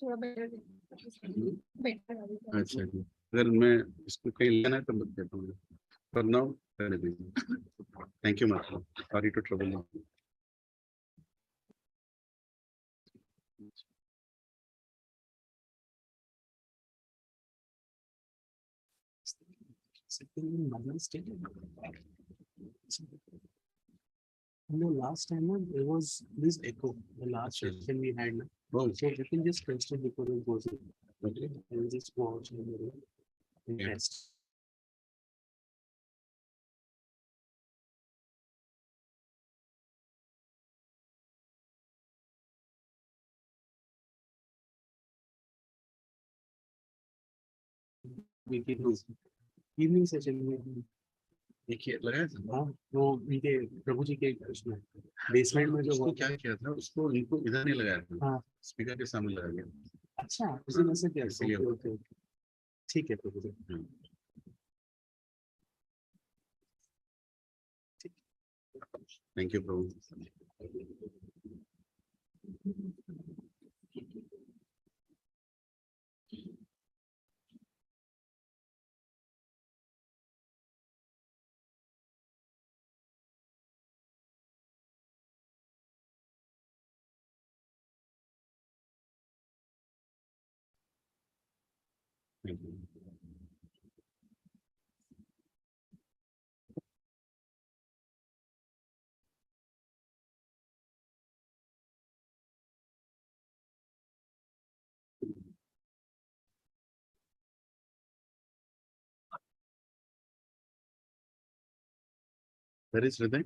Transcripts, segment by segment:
थोड़ा better better. अच्छा जी, अगर मैं इसको कहीं लेना है तो मत देता हूँ, पर नाउ रहने दीजिए। Thank you ma'am, sorry to trouble you. No, last time there was this echo. The last session we had. Oh, So you can just test it before it goes in. okay. And just watch and Yeah. test. We can do evening session में देखिए लगाया था। हाँ, वो इनके प्रभु जी के उसमें basement में जो उसको क्या किया था, उसको इनको इधर नहीं लगाया था, हाँ स्पीकर के सामने लगा दिया। अच्छा उसी ऐसे किया इसलिए ओके ओके ठीक है प्रभु जी थैंक यू प्रभु। Thank you. Where is Hriday?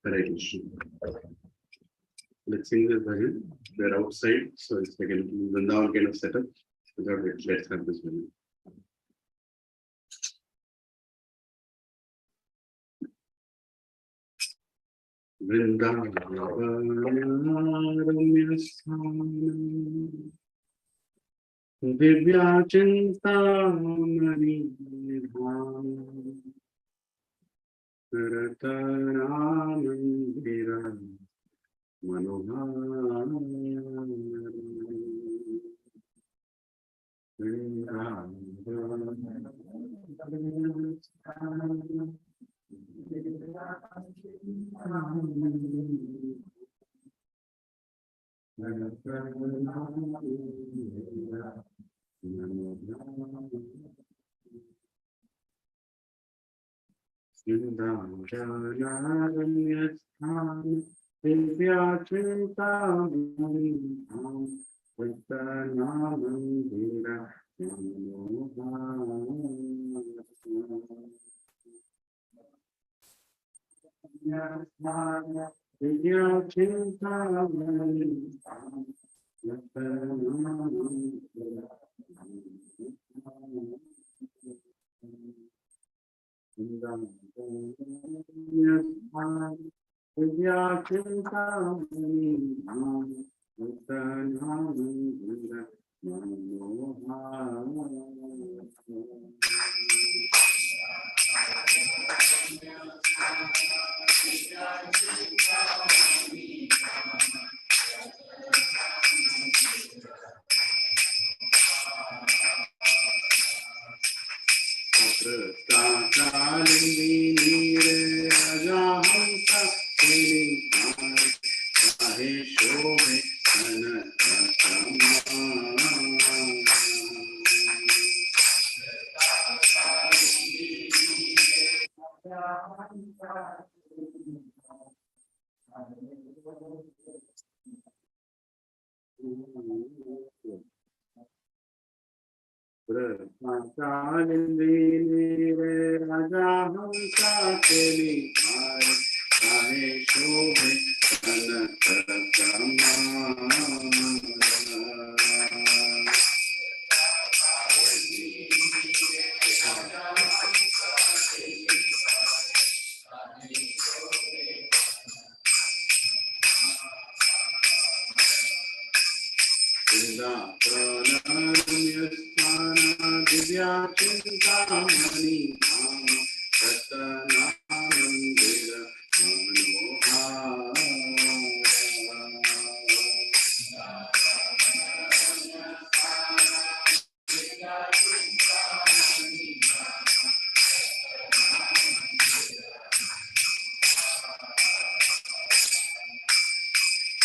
Correct. Let's sing this bhajan. We're outside, so it's like a Vrindavan kind of setup. Let's have this bhajan. Vrindavan Divya Chintamani Rataramandira Manohara Kalindi राजा हम काकेली मारे काहे शोभे कनक कमाल। दिव्या चिंतामणि धाम रतनामंदिर मनोहार।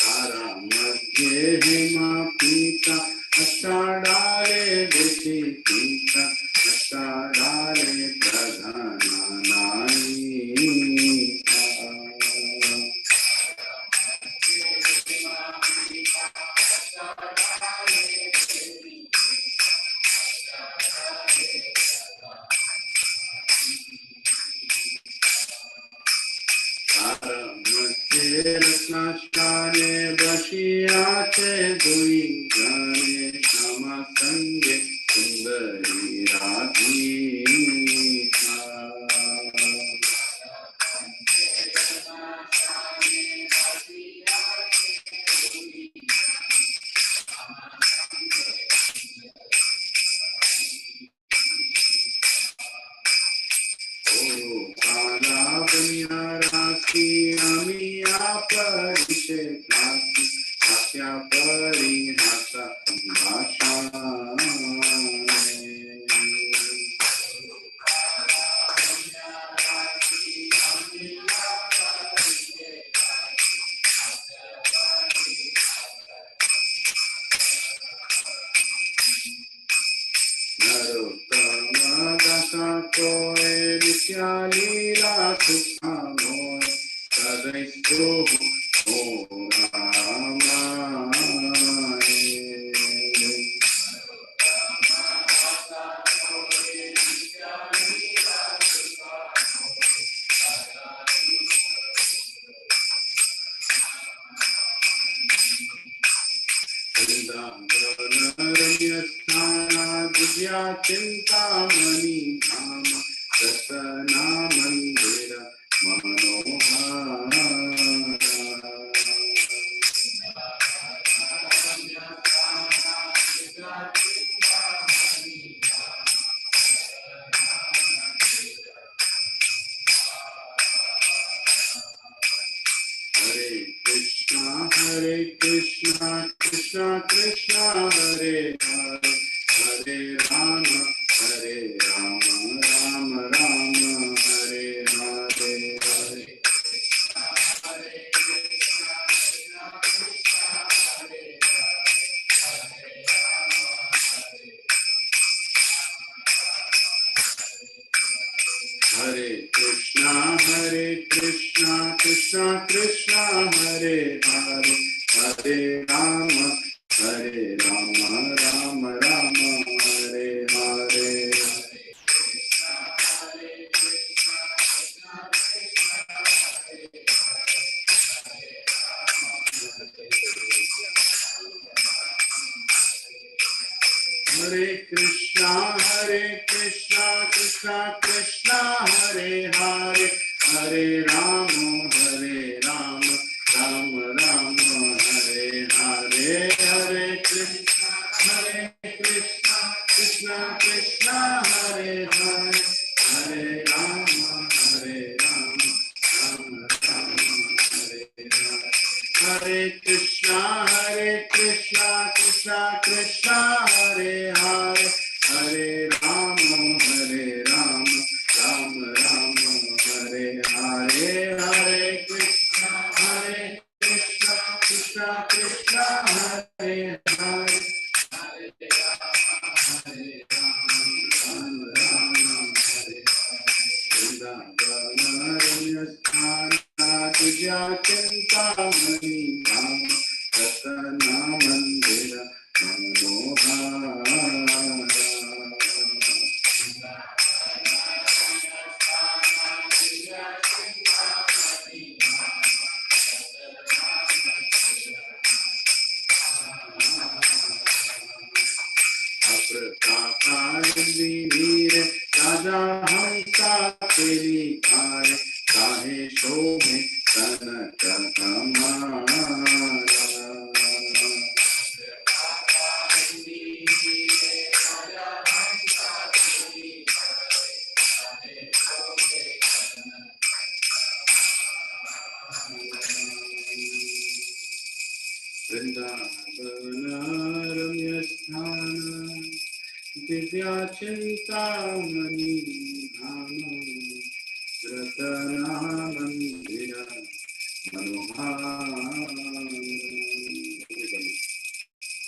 तारा मध्ये हेमा पीता अष्टाडाले दिशि पीता अष्टाडाले प्रधाना नायिका। रत्नाष्टाने बशियाचे दुई जाने श्यामा संगे सुंदरी राधिका। काला बनिया राखी अमिया परिषे काशी आख्या परी हासा भाषा। कोए नित्या लीला सुखा मोय सदै प्रभु ओ रामाय। रम्यस्थाना दिव्या चिंतामणि धाम रतना मंदिर मनोहार। हरे कृष्णा कृष्णा कृष्णा हरे हरे हरे राम राम राम हरे हरे। हरे कृष्णा कृष्णा कृष्णा हरे हरे हरे राम राम राम हरे हरे। हरे कृष्णा कृष्णा कृष्णा हरे हरे हरे राम राम राम हरे हरे। हरे कृष्णा कृष्णा कृष्णा हरे हरे हरे राम राम राम हरे हरे। हरे कृष्णा कृष्णा कृष्णा हरे हरे हरे राम राम राम हरे हरे। हरे कृष्णा कृष्णा कृष्णा हरे हरे हरे राम राम हरे तुझ्या चिंतामणी धाम रतना मंदिर मनोहार। दिव्या चिंतामणि रतना मंदिर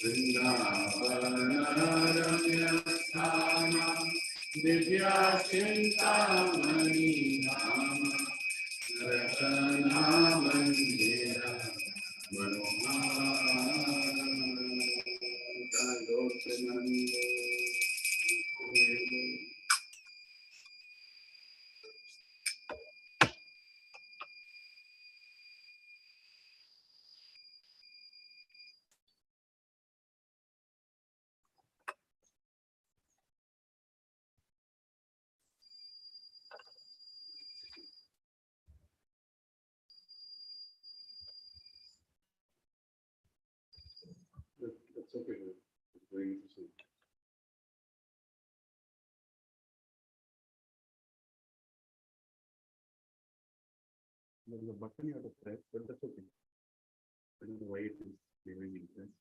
वृंदावन दिव्या चिंतामणि रतना मंदिर That's okay. It's very interesting. There's a button you have to press, but that's okay. I don't know why it is giving interest.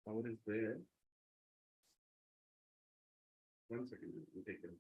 Power is there. 1 second, we'll take it.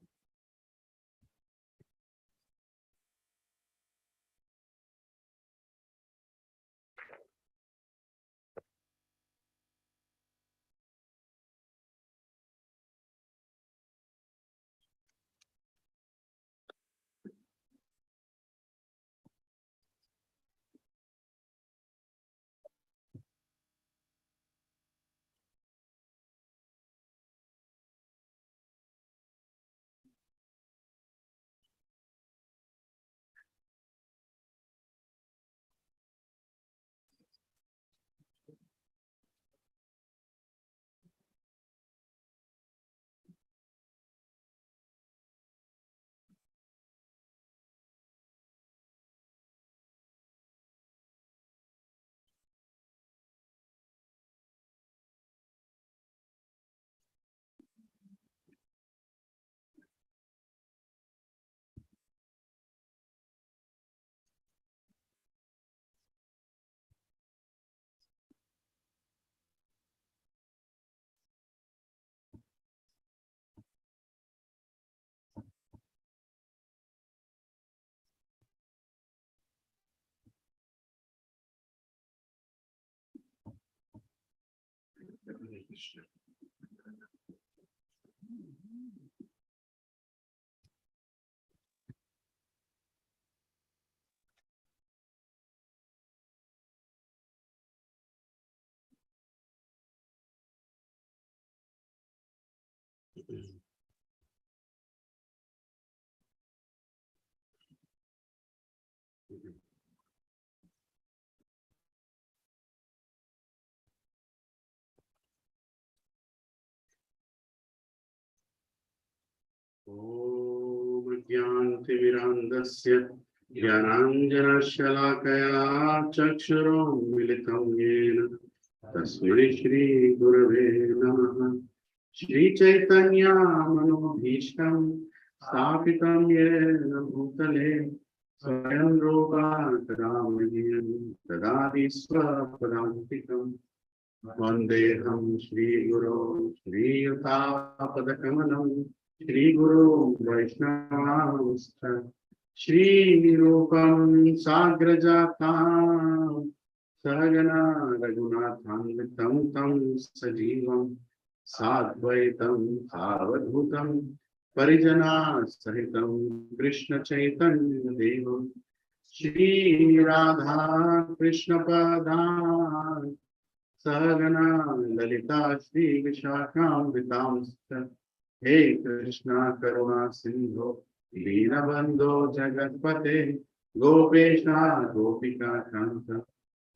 ॐ ज्ञानतिमिरान्धस्य ज्ञानाञ्जनशलाकया चक्षुरुन्मिलितं येन तस्मै श्रीगुरवे नमः। श्रीचैतन्यमनोभीष्टं स्थापितं येन भूतले स्वयं रूपा तदा मह्यं ददाति स्वपदान्तिकम्। वन्देऽहं श्रीगुरो श्रीयुतापदकमलं श्रीगुरो वैष्णवांश्च श्रीनिरूपं साग्रजातां सहगना रघुनाथान्वितं तं सजीवं साद्वैतं सावधूतं परिजनासहितं कृष्णचैतन्यदेवं श्रीराधा कृष्णपदान् सहगना ललिता श्री विशाखान्वितांश्च हे कृष्णा करुणा सिंधो दीनबंधो जगत्पते गोपेशा गोपिका कांत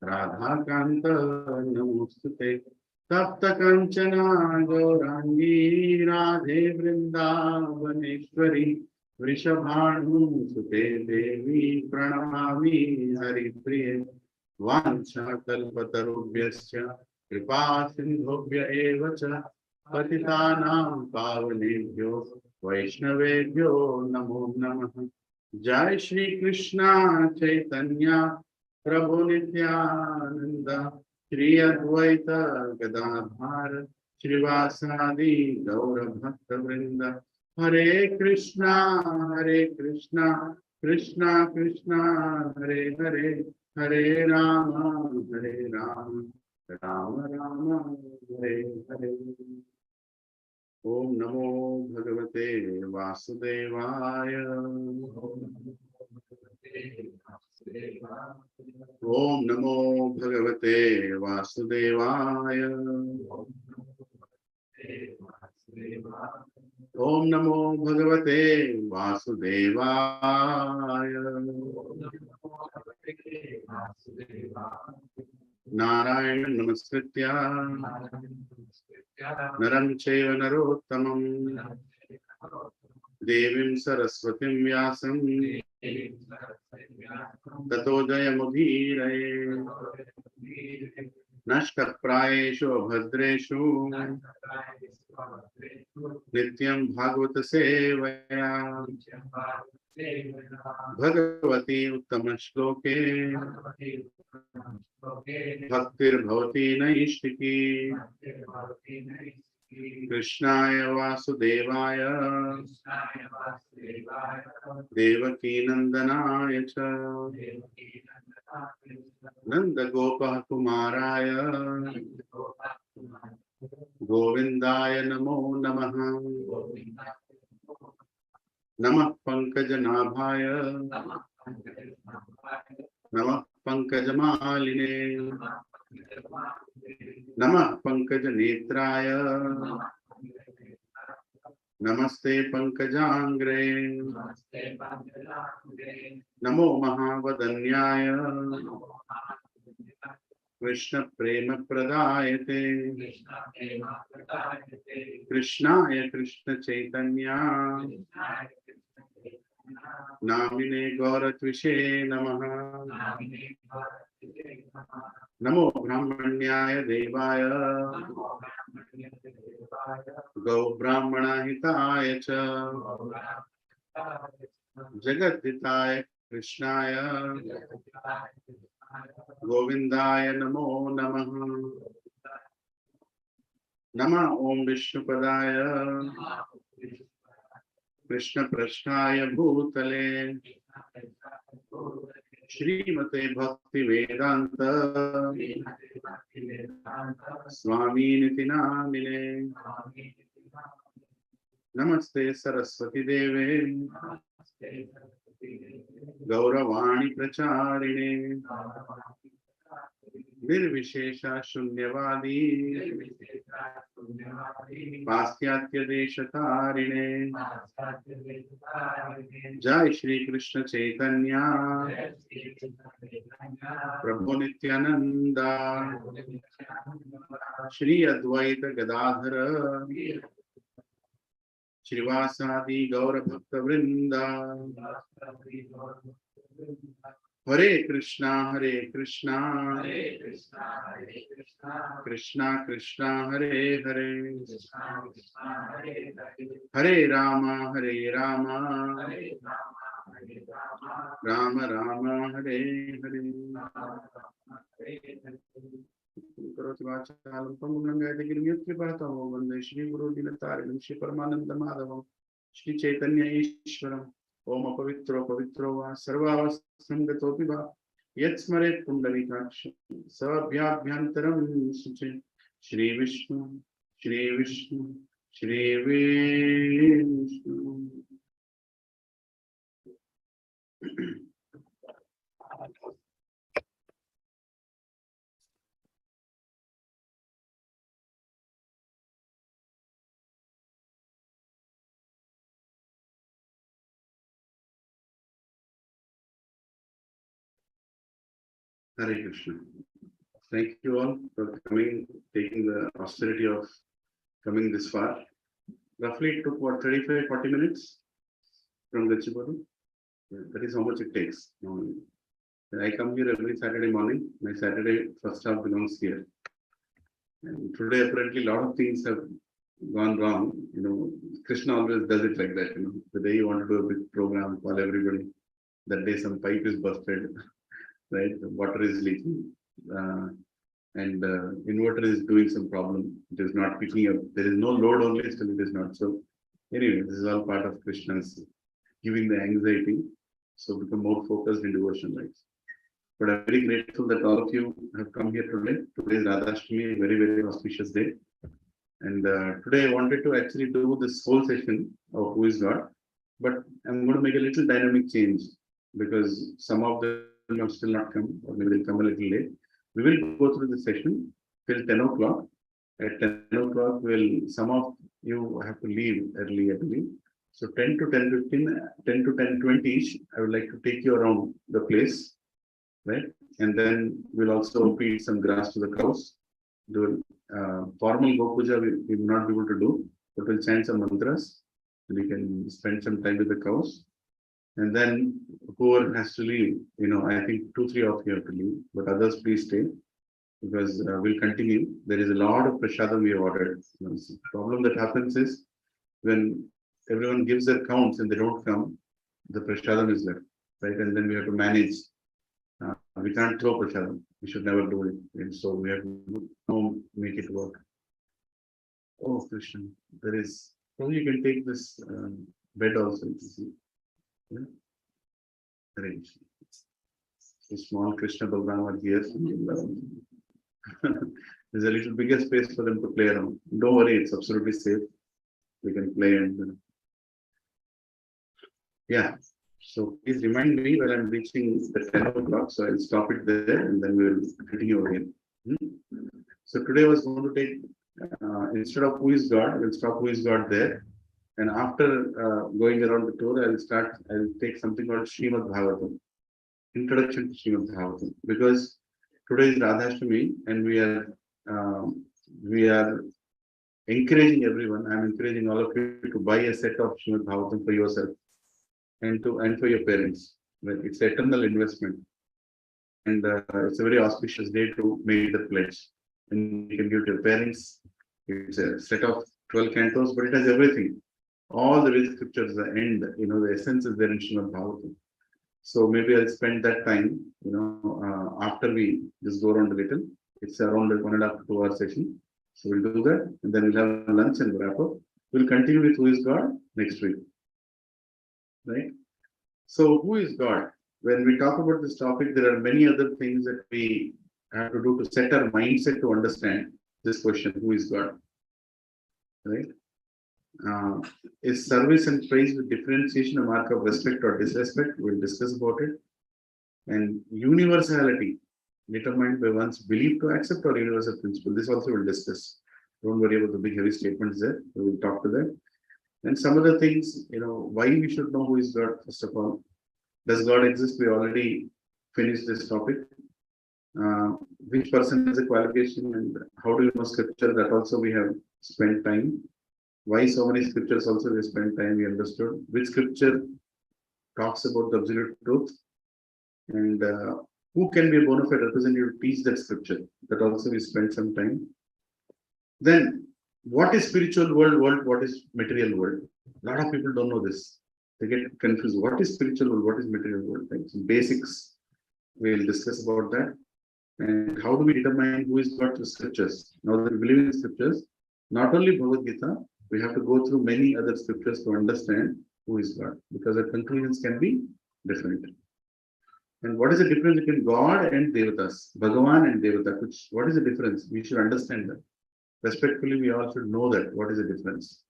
राधा कांत नमोस्तुते तप्त कंचना गौरांगी राधे वृंदावनेश्वरी वृषभानुसुते देवी प्रणमामि हरिप्रिये वाञ्छाकल्पतरुभ्यश्च कृपा सिन्धुभ्य एव च पतितानां पावनेभ्यो वैष्णवेभ्यो नमो नमः। जय श्री कृष्णा चैतन्य प्रभु नित्यानंद श्री अद्वैत गदाधर श्रीवासादि गौर भक्त वृंद। हरे कृष्णा कृष्णा कृष्णा हरे हरे, हरे राम राम राम हरे हरे। ओम नमो भगवते वासुदेवाय। ओम नमो भगवते वासुदेवाय। ओम नमो भगवते वासुदेवाय। नारायण नमस्कृत्य नरं चैव नरोत्तमं देवीं सरस्वतीं व्यासं ततो जयमुदीरये। नष्टप्रायेषु भद्रेषु नित्यं भागवत सेवया भगवती उत्तम श्लोके भक्तिर्भवती नैष्टिकी। कृष्णाय वासुदेवाय देवकी नंदनाय च नंदगोपः कुमाराय गोविंदाय नमो नमः। नमः पंकजनाभाय नमः पंकजमालिने नमः पंकजनेत्राय नमस्ते पंकजांग्रे। नमो महावदन्याय कृष्ण प्रेम प्रदायते कृष्णाय कृष्ण चैतन्य नामिने गौरत्विषे नमः। नमो ब्राह्मण्याय देवाय गौ ब्राह्मणहिताय च जगद्धिताय कृष्णाय गोविंदाय नमो नमः। नमः ओम विष्णुपदाय कृष्ण पृष्ठाय भूतले श्रीमते भक्ति वेदांत स्वामी निति नामिने। नमस्ते सरस्वती देवे गौरवाणी प्रचारिणे निर्विशेषा शून्यवादी पाश्चात्य देशतारिणे। जय श्री कृष्ण चैतन्य प्रभु नित्यानंद श्री अद्वैत गदाधर श्रीवासादि गौर भक्त वृंद। हरे कृष्णा कृष्णा कृष्णा हरे हरे, हरे राम राम राम हरे हरे। वंदे श्री गुरु दीनतारिणं श्री परमानंद माधवं श्री चैतन्य ईश्वरम्। ओम अपवित्रो पवित्रो वा सर्वावस्थांगतोऽपि वा यत्स्मरेत् पुंडरीकाक्षं सभ्याभ्यन्तरं शुचे। Shri Vishnu Shri Vishnu Shri Vishnu. Hare Krishna. Thank you all for coming, taking the austerity of coming this far. Roughly it took what, 35-40 minutes? from Gachibowli. That is how much it takes. I come here every Saturday morning. My Saturday first half belongs here. And today, apparently, a lot of things have gone wrong. Krishna always does it like that. The day you want to do a big program, call everybody. That day, some pipe is busted, right? The water is leaking, and inverter is doing some problem. It is not picking up. There is no load only, still it is not. So, anyway, this is all part of Krishna's giving the anxiety. So, become more focused in devotion life. But I'm very grateful that all of you have come here today. Today is Radhashtami, a very, very auspicious day. And today I wanted to actually do this whole session of who is God. But I'm going to make a little dynamic change because some of them have still not come, or maybe they'll come a little late. We will go through the session till 10 o'clock. At 10 o'clock, some of you have to leave early, I believe. So 10 to 10:15, 10 to 10:20, I would like to take you around the place. Right, and then we'll also feed some grass to the cows. The formal Go Puja we will not be able to do, but we'll chant some mantras. And we can spend some time with the cows. And then whoever has to leave, I think 2-3 of you have to leave, but others please stay because we'll continue. There is a lot of prashadam we have ordered. The problem that happens is when everyone gives their counts and they don't come, the prashadam is left, right? And then we have to manage. We can't throw prashadam. We should never do it. And so we have to make it work. Oh, Krishna, there is. Probably you can take this bed also. You see. Yeah. Arrange. So small Krishna Balram are here. There's a little bigger space for them to play around. Don't worry, it's absolutely safe. We can play and. Yeah. So please remind me when I'm reaching the 10 o'clock. So I'll stop it there and then we'll continue again. So today I was going to take, instead of who is God, we'll stop who is God there. And after going around the tour, I'll take something called Srimad Bhagavatam. Introduction to Srimad Bhagavatam. Because today is Radhashtami and we are encouraging everyone. I'm encouraging all of you to buy a set of Srimad Bhagavatam for yourself. And for your parents. Right? It's eternal investment. And it's a very auspicious day to make the pledge. And you can give to your parents. It's a set of 12 cantos, but it has everything. All the Vedic scriptures, the end, the essence is there in Srimad Bhagavatam. So maybe I'll spend that time, after we just go around a little. It's around 1.5 to 2 hour session. So we'll do that. And then we'll have lunch and wrap up. We'll continue with Who is God next week. Right? So who is God? When we talk about this topic, there are many other things that we have to do to set our mindset to understand this question, who is God? Right? Is service and praise with differentiation a mark of respect or disrespect? We'll discuss about it. And universality determined by one's belief to accept or universal principle. This also we'll discuss. Don't worry about the big heavy statements there. We will talk to that. And some other things, why we should know who is God, first of all. Does God exist? We already finished this topic. Which person has a qualification and how do you know scripture? That also we have spent time. Why so many scriptures also we spent time, we understood. Which scripture talks about the absolute truth? And who can be a bona fide representative to teach that scripture? That also we spent some time. Then, what is spiritual world? What is material world? A lot of people don't know this. They get confused. What is spiritual world? What is material world? Right? Some basics. We'll discuss about that. And how do we determine who is God through scriptures? Now that we believe in scriptures, not only Bhagavad Gita, we have to go through many other scriptures to understand who is God, because our conclusions can be different. And what is the difference between God and Devatas? Bhagavan and Devata. What is the difference? We should understand that. Respectfully, we all should know that. What is the difference?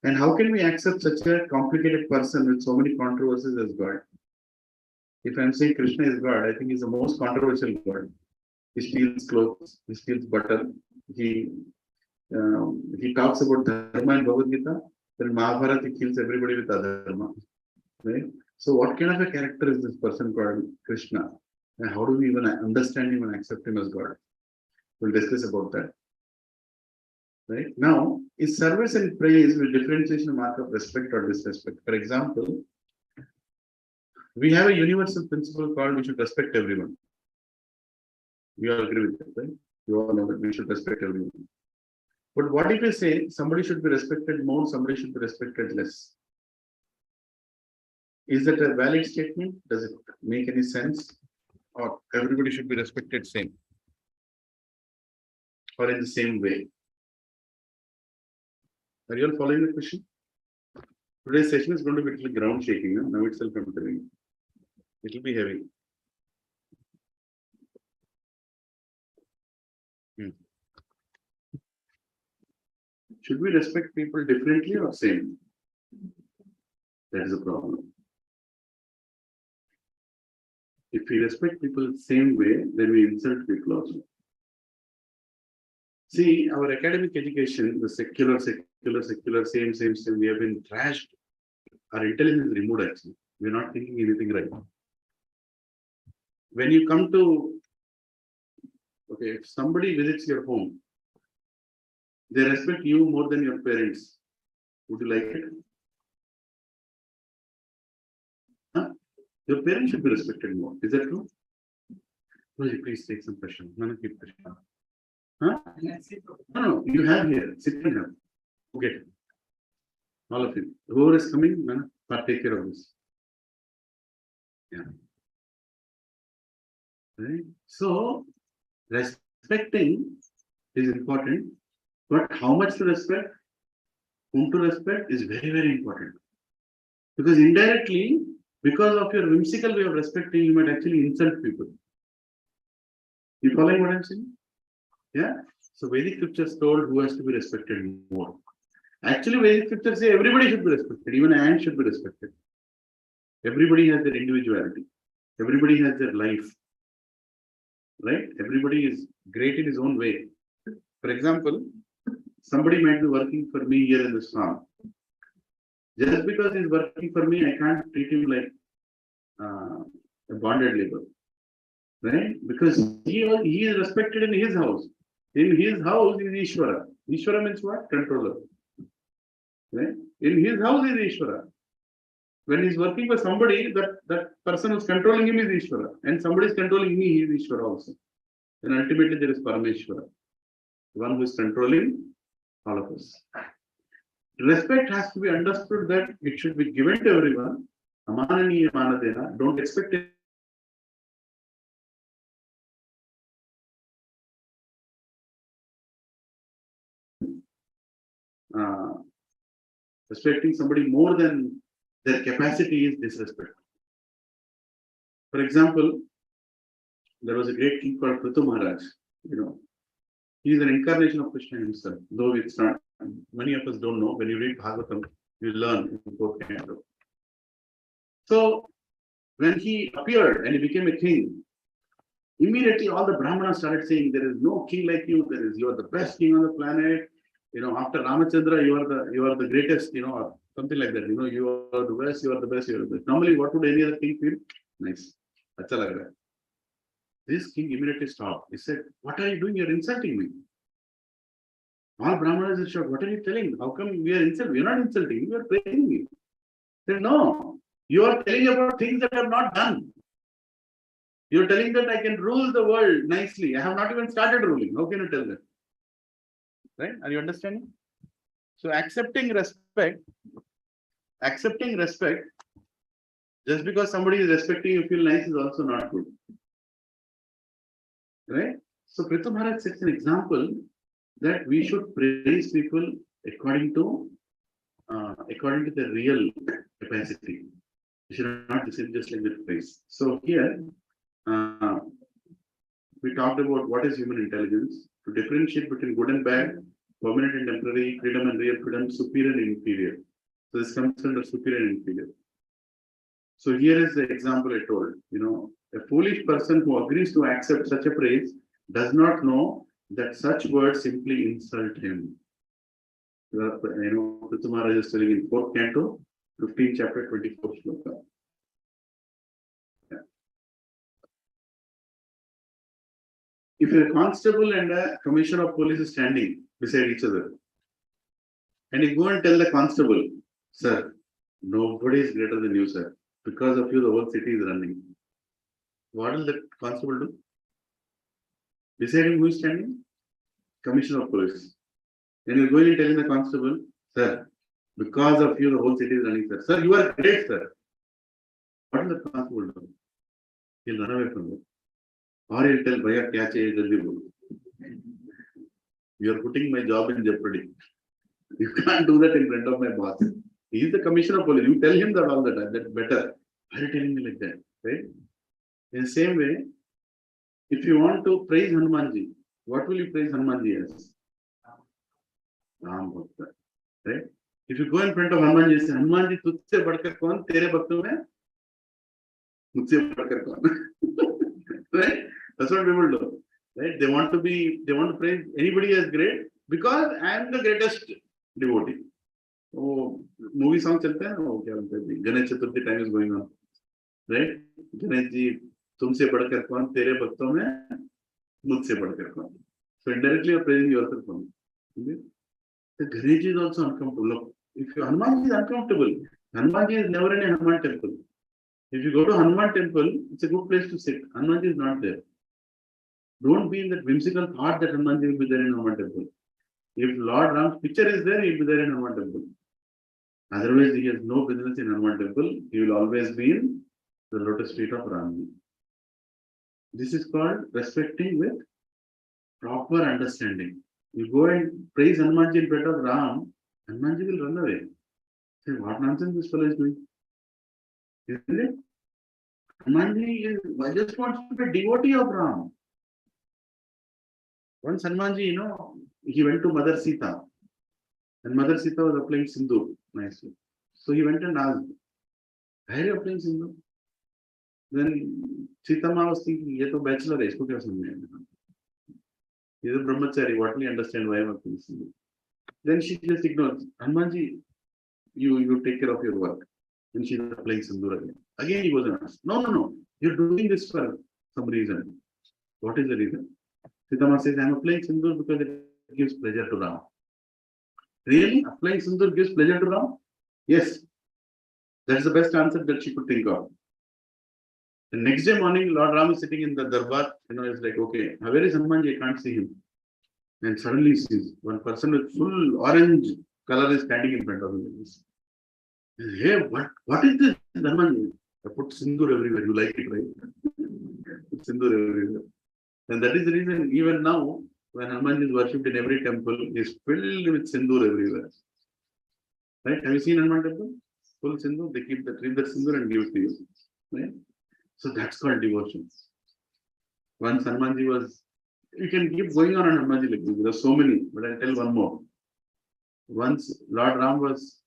And how can we accept such a complicated person with so many controversies as God? If I'm saying Krishna is God, I think he's the most controversial God. He steals clothes, he steals butter, he talks about dharma in Bhagavad Gita, then Mahabharata he kills everybody with adharma. Right? So what kind of a character is this person called Krishna? And how do we even understand him and accept him as God? We'll discuss about that. Right? Now, is service and praise with differentiation a mark of respect or disrespect? For example, we have a universal principle called we should respect everyone. You all agree with that, right? You all know that we should respect everyone. But what if you say somebody should be respected more, somebody should be respected less? Is that a valid statement? Does it make any sense? Or everybody should be respected same? Or in the same way? Are you all following the question? Today's session is going to be a little ground shaking. Huh? Now itself I'm telling you. It will be heavy. Should we respect people differently or same? That is a problem. If we respect people the same way, then we insult people also. See, our academic education, the secular, same, we have been trashed. Our intelligence is removed actually. We're not thinking anything right. When you come to, okay, if somebody visits your home, they respect you more than your parents. Would you like it? Huh? Your parents should be respected more. Is that true? Please take some question. No, keep question. Huh? No, you have here. Sit here. Okay. All of you. Whoever is coming, take care of this. Yeah. Right? So, respecting is important, but how much to respect, whom to respect is very, very important. Because indirectly, because of your whimsical way of respecting, you might actually insult people. You following what I'm saying? Yeah. So Vedic scriptures told who has to be respected more. Actually, Vedic scriptures say everybody should be respected, even an ant should be respected. Everybody has their individuality. Everybody has their life. Right? Everybody is great in his own way. For example, somebody might be working for me here in this farm. Just because he's working for me, I can't treat him like a bonded labor. Right? Because he is respected in his house. In his house is Ishvara. Ishvara means what? Controller. Right? In his house is Ishvara. When he's working for somebody, that person who's controlling him is Ishvara. And somebody is controlling me, he is Ishvara also. And ultimately there is Parameshvara. The one who is controlling all of us. Respect has to be understood that it should be given to everyone. Amananiya manadena. Don't expect it. Respecting somebody more than their capacity is disrespect. For example, there was a great king called Prithu Maharaj. He is an incarnation of Krishna himself, though it's not. Many of us don't know. When you read Bhagavatam, you learn in both canto. So, when he appeared and he became a king, immediately all the Brahmanas started saying, "There is no king like you. You are the best king on the planet. After Ramachandra, you are the greatest. Something like that. You are the best. You are the best. You are the best." Normally, what would any other king feel? Nice. Acha lag raha hai. This king immediately stopped. He said, "What are you doing? You're insulting me." All Brahmanas are shocked. What are you telling? How come we are insulting? We are not insulting. We are praising you. He said, "No, you are telling about things that are not done. You're telling that I can rule the world nicely. I have not even started ruling. How can you tell that?" Right? Are you understanding? So accepting respect, just because somebody is respecting you feel nice is also not good. Right? So Prithu Maharaj sets an example that we should praise people according to the real capacity. We should not just like the praise. So here we talked about what is human intelligence, to differentiate between good and bad, permanent and temporary, freedom and real freedom, superior and inferior. So this comes under superior and inferior. So here is the example I told. A foolish person who agrees to accept such a praise does not know that such words simply insult him. Prithu Maharaj is telling in 4th canto, 15th chapter, 24th shloka. Yeah. If a constable and a commissioner of police is standing, beside each other. And you go and tell the constable, sir, nobody is greater than you, sir. Because of you, the whole city is running. What will the constable do? Beside him, who is standing? Commissioner of police. And you're going and telling the constable, sir, because of you, the whole city is running, sir. Sir, you are great, sir. What will the constable do? He'll run away from you. Or he'll tell, Bhaiya, kya chahiye, jaldi bolo. You are putting my job in jeopardy. You can't do that in front of my boss. He is the commissioner of police. You tell him that all the time. That's better. Why are you telling me like that? Right? In the same way, if you want to praise Hanumanji, what will you praise Hanumanji as? Ram Bhakta. Right? If you go in front of Hanumanji, say, Hanumanji, tujhse badkar kaun? Tere bhakton mein? Mujhse badkar kaun? Right? That's what people do. Right? They want to praise anybody as great because I am the greatest devotee. Oh, movie song चलता है वो क्या बोलते हैं Ganesh Chaturthi time is going on, right? Ganesh ji तुमसे बढ़कर कौन तेरे भक्तों में मुझसे बढ़कर कौन. So indirectly you are praising yourself only. Okay? The Ganesh ji is also uncomfortable. If Hanuman is uncomfortable, Hanuman ji is never in a Hanuman temple. If you go to Hanuman temple, it's a good place to sit. Hanuman ji is not there. Don't be in that whimsical thought that Hanuman ji will be there in Hanuman temple. If Lord Ram's picture is there, he will be there in Hanuman temple. Otherwise, he has no business in Hanuman temple. He will always be in the lotus feet of Ramji. This is called respecting with proper understanding. You go and praise Hanumanji in front of Ram, Hanumanji will run away. Say, what nonsense this fellow is doing? Isn't it? Hanumanji just wants to be a devotee of Ram. Once Hanumanji, he went to Mother Sita. And Mother Sita was applying Sindhu nicely. So he went and asked, why are you applying Sindhu? Then Sita Ma was thinking, ye to bachelor hai, isko kya samjhe? He is a brahmachari, what will he understand why I am applying Sindhu? Then she just ignored. Hanumanji, you take care of your work. Then she is applying Sindhu again. Again he was asked, no, you're doing this for some reason. What is the reason? Sita Ma says, I am applying Sindhu because it gives pleasure to Ram. Really? Applying Sindur gives pleasure to Ram? Yes. That's the best answer that she could think of. The next day morning, Lord Ram is sitting in the darbar. It's like, okay, where is Hanumanji? I can't see him. And suddenly he sees one person with full orange color is standing in front of him. Hey, what is this, Hanumanji? I put Sindur everywhere. You like it, right? Put Sindur everywhere. And that is the reason, even now, when Hanuman is worshipped in every temple, he is filled with Sindur everywhere. Right? Have you seen Hanuman temple? Full Sindur, they keep that Sindur and give it to you. Right? So that's called devotion. Once Hanumanji was, you can keep going on Hanumanji like this. There are so many, but I'll tell one more. Once Lord Ram was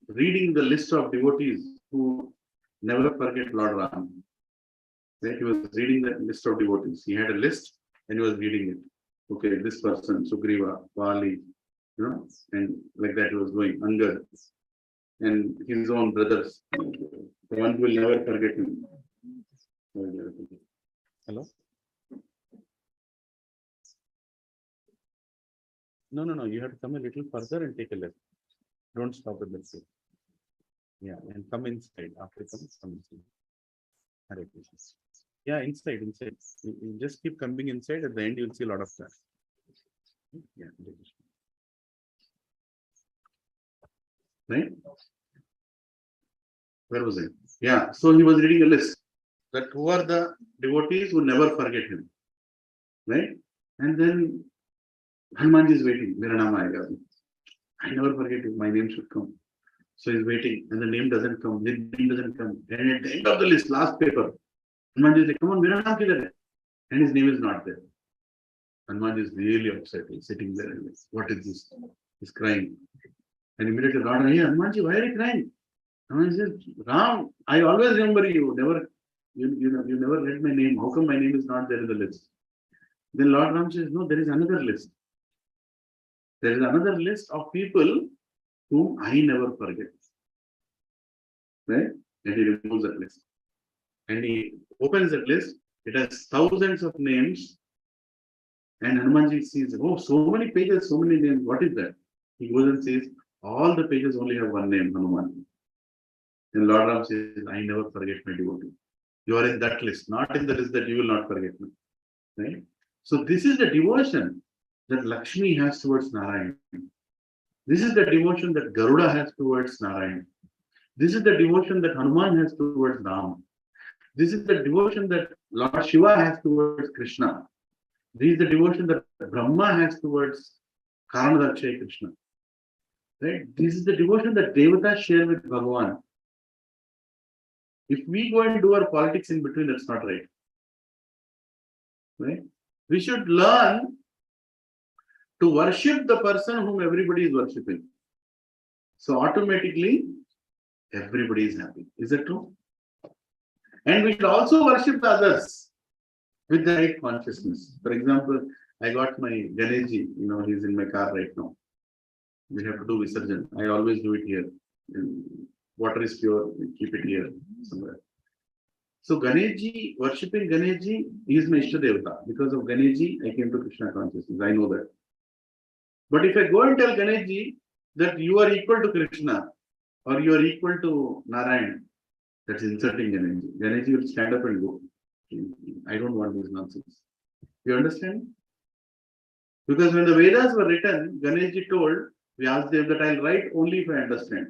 reading the list of devotees who never forget Lord Ram. Right? He was reading the list of devotees. He had a list and he was reading it. Okay, this person, Sugriva, Vali, and like that he was going, Angad, and his own brothers. The one who will never forget him. Hello? No, you have to come a little further and take a left. Don't stop at the side. Yeah, and come inside. After come inside. Hare Krishna. Yeah, inside. You just keep coming inside. At the end, you'll see a lot of that. Yeah. Right? Where was I? Yeah. So he was reading a list that who are the devotees who never forget him. Right? And then Hanumanji is waiting. Mera naam aayega. I never forget him. My name should come. So he's waiting, and the name doesn't come. The name doesn't come. And at the end of the list, last paper, Hanumanji is like, come on, mera naam kidhar hai? And his name is not there. Hanuman is really upset. He's sitting there and like, what is this? He's crying. And immediately Lord, hey, Hanumanji, why are you crying? Hanuman says, Ram, I always remember you. You never read my name. How come my name is not there in the list? Then Lord Ram says, no, there is another list. There is another list of people whom I never forget. Right? And he removes that list. And he opens that list. It has thousands of names And Hanumanji sees, oh, so many pages, so many names. What is that? He goes and says, all the pages only have one name, Hanuman. And Lord Ram says, I never forget my devotee. You are in that list, not in the list that you will not forget me. Right? So this is the devotion that Lakshmi has towards Narayan. This is the devotion that Garuda has towards Narayan. This is the devotion that Hanuman has towards Ram. This is the devotion that Lord Shiva has towards Krishna. This is the devotion that Brahma has towards Karanadakshay Krishna. Right? This is the devotion that Devatas share with Bhagavan. If we go and do our politics in between, that's not right. Right? We should learn to worship the person whom everybody is worshipping. So automatically, everybody is happy. Is that true? And we should also worship the others with the right consciousness. For example, I got my Ganeshji, he's in my car right now. We have to do Visarjan. I always do it here. Water is pure, we keep it here somewhere. So Ganeshji, worshipping Ganeshji, he is my Ishta Devata. Because of Ganeshji, I came to Krishna consciousness. I know that. But if I go and tell Ganeshji that you are equal to Krishna or you are equal to Narayan, that's insulting Ganeshji. Ganeshji will stand up and go. I don't want this nonsense. You understand? Because when the Vedas were written, Ganeshji told Vyasadeva that I'll write only if I understand.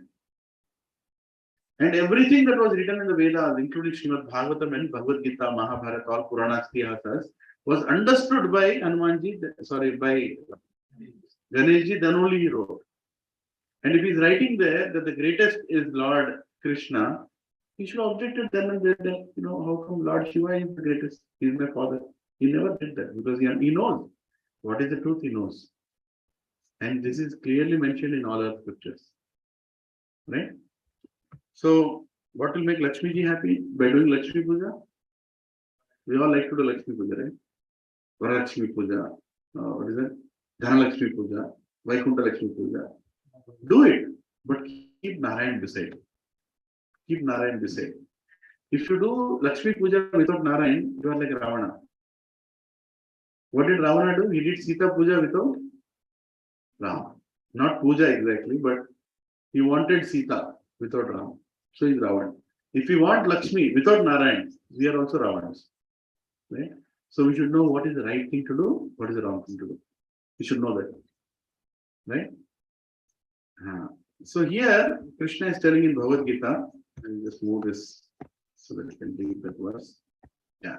And everything that was written in the Vedas, including Srimad Bhagavatam and Bhagavad Gita, Mahabharata, all Puranas, Itihasas, was understood by by Ganeshji, then only he wrote. And if he's writing there that the greatest is Lord Krishna, he should have objected then and there that, how come Lord Shiva is the greatest? He is my father. He never did that because he knows. What is the truth? He knows. And this is clearly mentioned in all our scriptures. Right? So, what will make Lakshmi ji happy? By doing Lakshmi Puja? We all like to do Lakshmi Puja, right? Varalakshmi Puja. What is that? Dhanalakshmi Puja. Vaikuntha Lakshmi Puja. Do it, but keep Narayan beside. Keep Narayan beside. If you do Lakshmi Puja without Narayan, you are like Ravana. What did Ravana do? He did Sita Puja without Ram. Not Puja exactly, but he wanted Sita without Ram. So he's Ravana. If we want Lakshmi without Narayan, we are also Ravanas. Right? So we should know what is the right thing to do, what is the wrong thing to do. We should know that. Right? So here, Krishna is telling in Bhagavad Gita, I'll just move this so that I can read that verse. Yeah.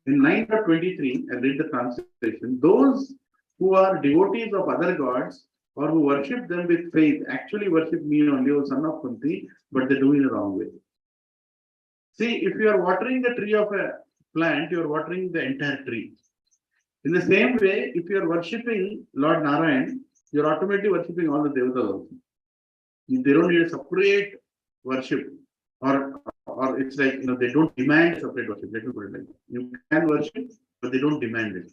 In 9.23, I read the translation. Those who are devotees of other gods or who worship them with faith actually worship me only, O son of Kunti, but they do it in the wrong way. See, if you are watering the tree of a plant, you are watering the entire tree. In the same way, if you are worshipping Lord Narayan, you are automatically worshipping all the devatas also. They don't need a separate worship, or it's like they don't demand separate worship. Let me put it like that. You can worship, but they don't demand it.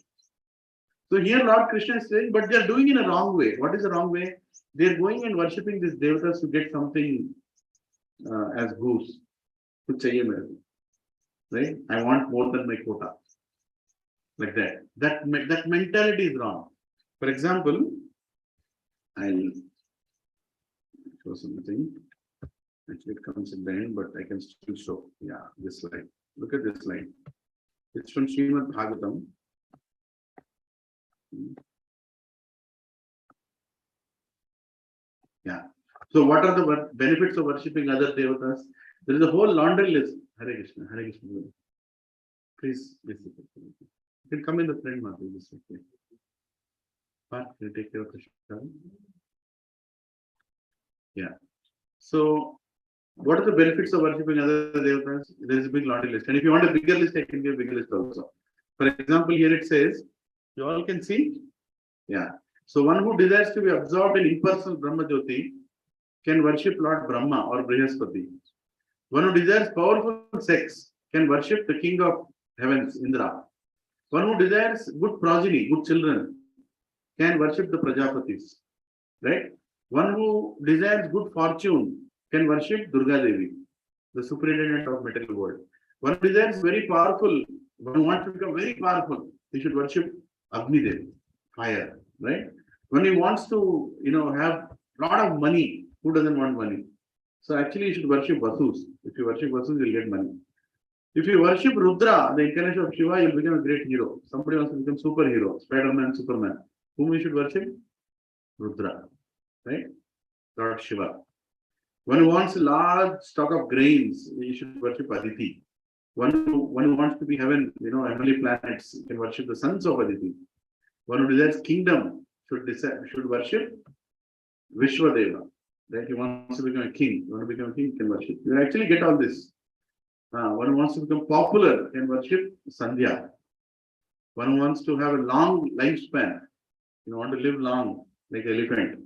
So here Lord Krishna is saying, but they are doing in a wrong way. What is the wrong way? They are going and worshipping these devatas to get something as goose. Right? I want more than my quota. Like that. That mentality is wrong. For example, I'll show something. Actually, it comes in the end, but I can still show. Yeah, this slide. Look at this slide. It's from Srimad Bhagavatam. Yeah. So, what are the benefits of worshipping other devatas? There is a whole laundry list. Hare Krishna, Hare Krishna. Please, you can come in the front, Mata. Just okay. Can you take care of the show? Yeah. So, what are the benefits of worshipping other devatas? There is a big laundry list. And if you want a bigger list, I can give a bigger list also. For example, here it says, you all can see? Yeah. So, one who desires to be absorbed in impersonal Brahma Jyoti can worship Lord Brahma or Brihaspati. One who desires powerful sex can worship the king of heavens, Indra. One who desires good progeny, good children, can worship the Prajapatis. Right? One who desires good fortune can worship Durga Devi, the superintendent of material world. One who desires very powerful, one who wants to become very powerful, he should worship Agni Dev, fire, right? When he wants to, have a lot of money, who doesn't want money? So actually, you should worship Vasus. If you worship Vasus, you'll get money. If you worship Rudra, the incarnation of Shiva, you'll become a great hero. Somebody wants to become superhero, Spider-Man, Superman. Whom we should worship? Rudra, right? Lord Shiva. One who wants a large stock of grains, you should worship Aditi. One who wants to be heaven, heavenly planets, you can worship the sons of Aditi. One who desires kingdom should worship Vishwadeva. Right? He wants to become a king. You want to become a king, you can worship. You actually get all this. One who wants to become popular can worship Sandhya. One who wants to have a long lifespan, want to live long like an elephant.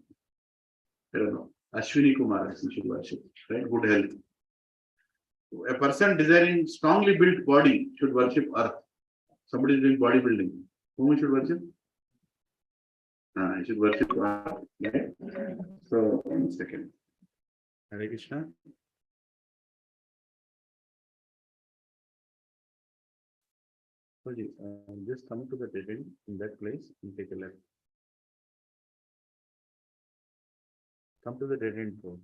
I don't know. Ashwini Kumar, you should worship, right? Good health. A person desiring strongly built body should worship Earth. Somebody is doing bodybuilding. Whom you should worship? You should worship Earth. Okay? So, 1 second. Hare Krishna. Just come to the dead end in that place and take a left. Come to the dead end road.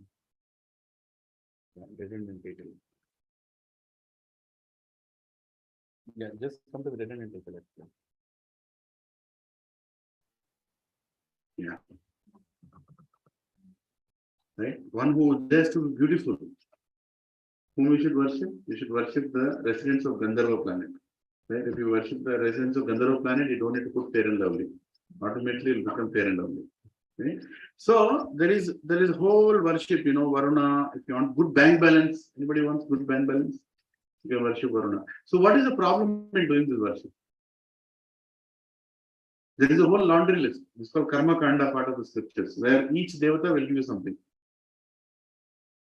Dead end and take a left. Yeah, just come to the dead end and take a left. Yeah. Right? One who dares to be beautiful. Whom we should worship? You should worship the residents of Gandharva planet. Right? If you worship the residents of Gandharva planet, you don't need to put fair and lovely. Automatically, it will become fair and lovely. Okay? So there is whole worship, Varuna. If you want good bank balance, anybody wants good bank balance? You can worship Varuna. So what is the problem in doing this worship? There is a whole laundry list. It's called Karma Kanda, part of the scriptures, where each devata will give you something.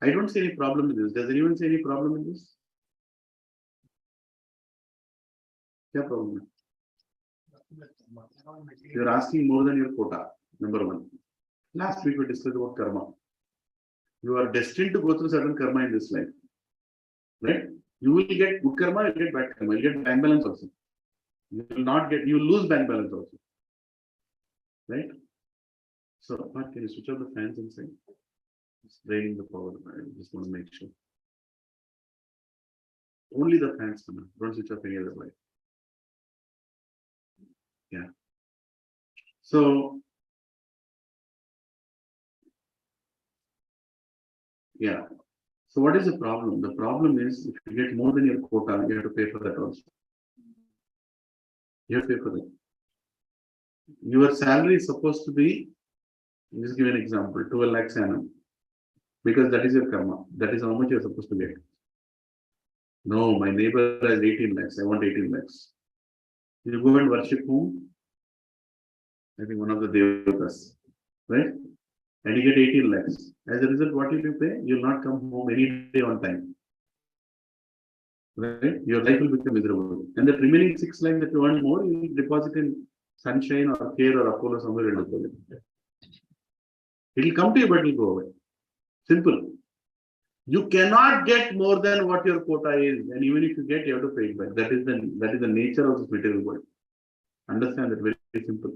I don't see any problem in this. Does anyone see any problem in this? What problem? You're asking more than your quota, number one. Last week we discussed about karma. You are destined to go through certain karma in this life. Right? You will get good karma, you will get bad karma, you will get bank balance also. You will lose bank balance also. Right? So, can you switch off the fans inside? It's draining the power. I just want to make sure. Only the fans, don't switch off any other light. Yeah. So, yeah. So what is the problem? The problem is if you get more than your quota, you have to pay for that also. You have to pay for that. Your salary is supposed to be, just give an example, 12 lakhs annum. Because that is your karma. That is how much you are supposed to get. No, my neighbor has 18 lakhs. I want 18 lakhs. You go and worship whom? I think one of the devatas, right? And you get 18 lakhs. As a result, what will you pay? You will not come home any day on time. Right? Your life will become miserable. And the remaining 6 lakhs that you earn more, you will deposit in Sunshine or Care or Apollo somewhere in the it will come to you, but it will go away. Simple. You cannot get more than what your quota is, and even if you get, you have to pay it back. That is the nature of this material world. Understand that, very, very simple.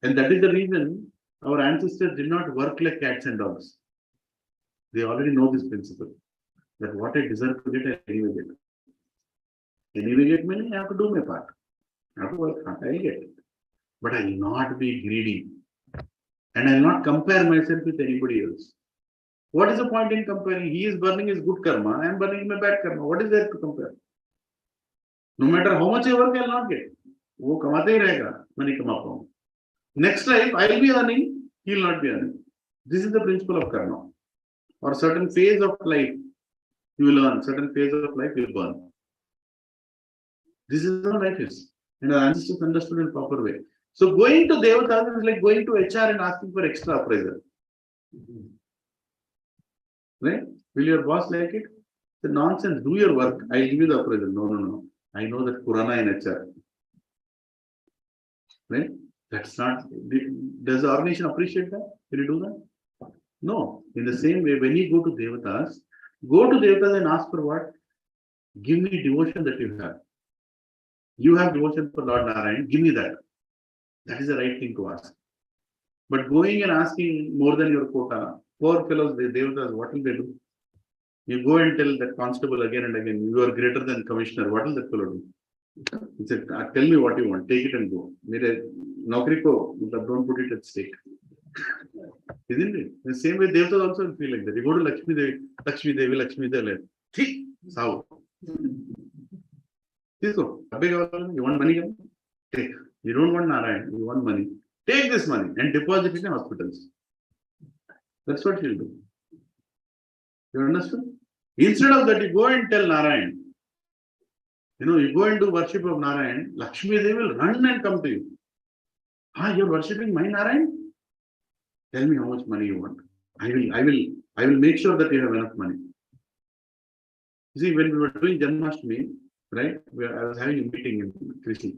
And that is the reason our ancestors did not work like cats and dogs. They already know this principle, that what I deserve to get, I anyway get. Anyway get money, I have to do my part. I have to work hard, I will get it. But I will not be greedy. And I will not compare myself with anybody else. What is the point in comparing? He is burning his good karma, I am burning my bad karma. What is there to compare? No matter how much I work, I will not get. वो कमाते ही रहेगा, मैं नहीं कमा पाऊँ. Next life, I will be earning, he will not be earning. This is the principle of karma. Or certain phase of life, you will earn. Certain phase of life, you will burn. This is how life is. And our ancestors understood in a proper way. So going to Devatas is like going to HR and asking for extra appraisal. Right? Will your boss like it? The nonsense. Do your work. I'll give you the appraisal. No. I know that Purana in HR. Right? That's not. Does the organization appreciate that? Will you do that? No. In the same way, when you go to Devatas and ask for what? Give me devotion that you have. You have devotion for Lord Narayan, give me that. That is the right thing to ask. But going and asking more than your quota, poor fellows, they devatas, what will they do? You go and tell that constable again and again, you are greater than commissioner, what will that fellow do? He said, tell me what you want, take it and go. Naukri ko, don't put it at stake. Isn't it? The same way devatas also feel like that. You go to Lakshmi Devi, Lakshmi Devi, Sao. You want money? Take. You don't want Narayan, you want money. Take this money and deposit it in hospitals. That's what you'll do. You understand? Instead of that, you go and tell Narayan. You go and do worship of Narayan, Lakshmi Devi will run and come to you. You're worshipping my Narayan? Tell me how much money you want. I will make sure that you have enough money. You see, when we were doing Janmashtami, right? I was having a meeting in Krishe.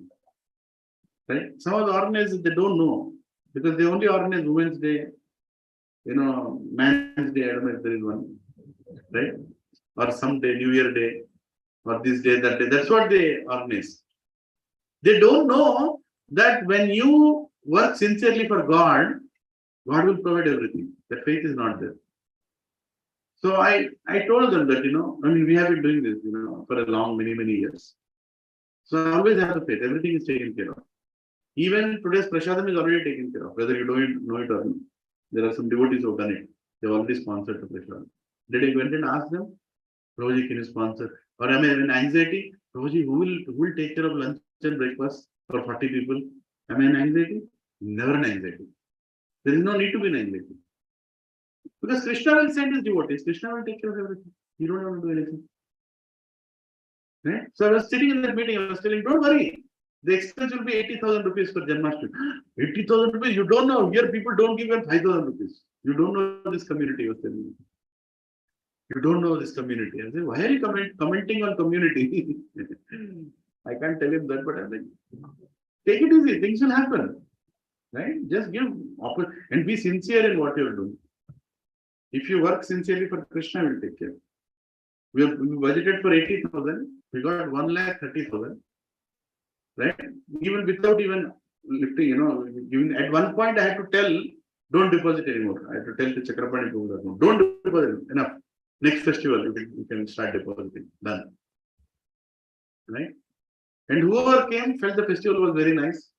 Right? Some of the organizers, they don't know because they only organize Women's Day, Man's Day, I don't know if there is one, right? Or some day, New Year Day, or this day, that day. That's what they organize. They don't know that when you work sincerely for God, God will provide everything. The faith is not there. So I told them that, we have been doing this, for a long, many years. So I always have the faith. Everything is taken care of. Even today's Prashadam is already taken care of, whether you don't know it or not. There are some devotees who have done it. They've already sponsored the Prashadam. Did I went and ask them, Prabhuji, can you sponsor? Or am I in anxiety? Prabhuji, who will take care of lunch and breakfast for 40 people? Am I in anxiety? Never an anxiety. There is no need to be in anxiety. Because Krishna will send his devotees. Krishna will take care of everything. You don't have to do anything. Right? So I was sitting in that meeting, I was telling, don't worry. The expense will be 80,000 rupees for Janmashtami. 80,000 rupees? You don't know. Here people don't give them 5,000 rupees. You don't know this community, was telling me. You don't know this community. I said, why are you commenting on community? I can't tell him that, but I'm like, take it easy. Things will happen. Right? Just give and be sincere in what you're doing. If you work sincerely for Krishna, will take care. We budgeted for 80,000. We got 1,30,000. Right? Even without even lifting, even at one point I had to tell, don't deposit anymore. I had to tell the Chakrapani people, don't deposit enough. Next festival, you can start depositing. Done. Right? And whoever came felt the festival was very nice.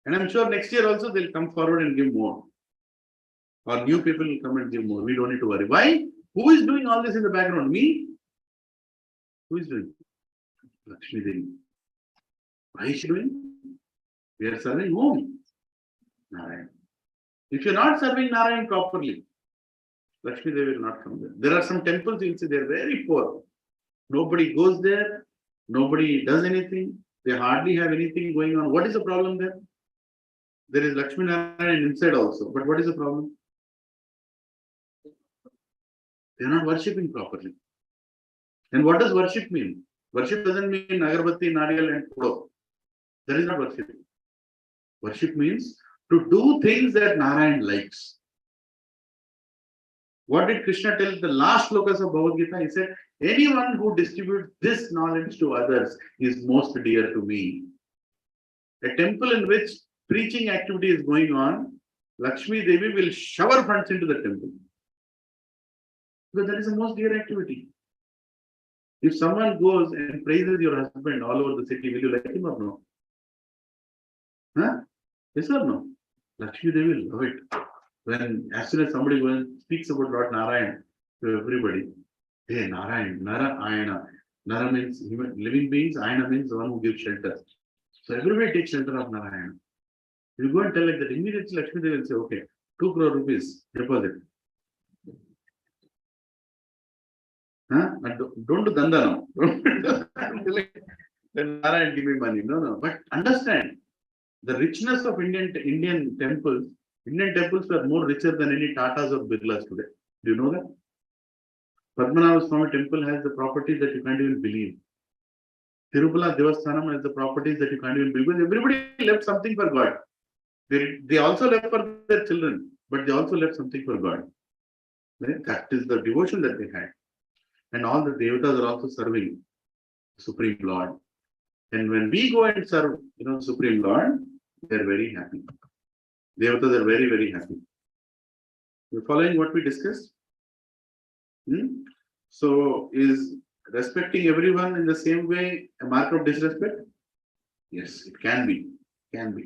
And I'm sure next year also they'll come forward and give more. Or new people will come and give more. We don't need to worry. Why? Who is doing all this in the background? Me? Who is doing? Lakshmi Devi. Why is she doing? We are serving whom? Narayan. If you're not serving Narayan properly, Lakshmi Devi will not come there. There are some temples, you'll see they're very poor. Nobody goes there. Nobody does anything. They hardly have anything going on. What is the problem there? There is Lakshmi Narayan inside also. But what is the problem? They are not worshipping properly. And what does worship mean? Worship doesn't mean Agarbatti, Nariyal and Kudo. That is not worship. Worship means to do things that Narayan likes. What did Krishna tell the last slokas of Bhagavad Gita? He said, anyone who distributes this knowledge to others is most dear to me. A temple in which preaching activity is going on, Lakshmi Devi will shower funds into the temple. Because that is the most dear activity. If someone goes and praises your husband all over the city, will you like him or no? Huh? Yes or no? Lakshmi Devi will love it. As soon as somebody goes and speaks about Lord Narayan to everybody, hey, Narayan, Narayana. Nara means human, living beings, Ayana means the one who gives shelter. So everybody takes shelter of Narayana. You go and tell like that, immediately Lakshmi Devi will say, okay, 2 crore rupees deposit. Huh? Don't do danda now. Then Narayan give me money. No. But understand the richness of Indian temples. Indian temples were more richer than any Tatas or Birlas today. Do you know that? Padmanabha Swami temple has the properties that you can't even believe. Tirupala Devasthanam has the properties that you can't even believe. Because everybody left something for God. They also left for their children, but they also left something for God. Right? That is the devotion that they had. And all the devatas are also serving the Supreme Lord. And when we go and serve, Supreme Lord, they're very happy. Devatas are very, very happy. You're following what we discussed? So, is respecting everyone in the same way a mark of disrespect? Yes, it can be. Can be.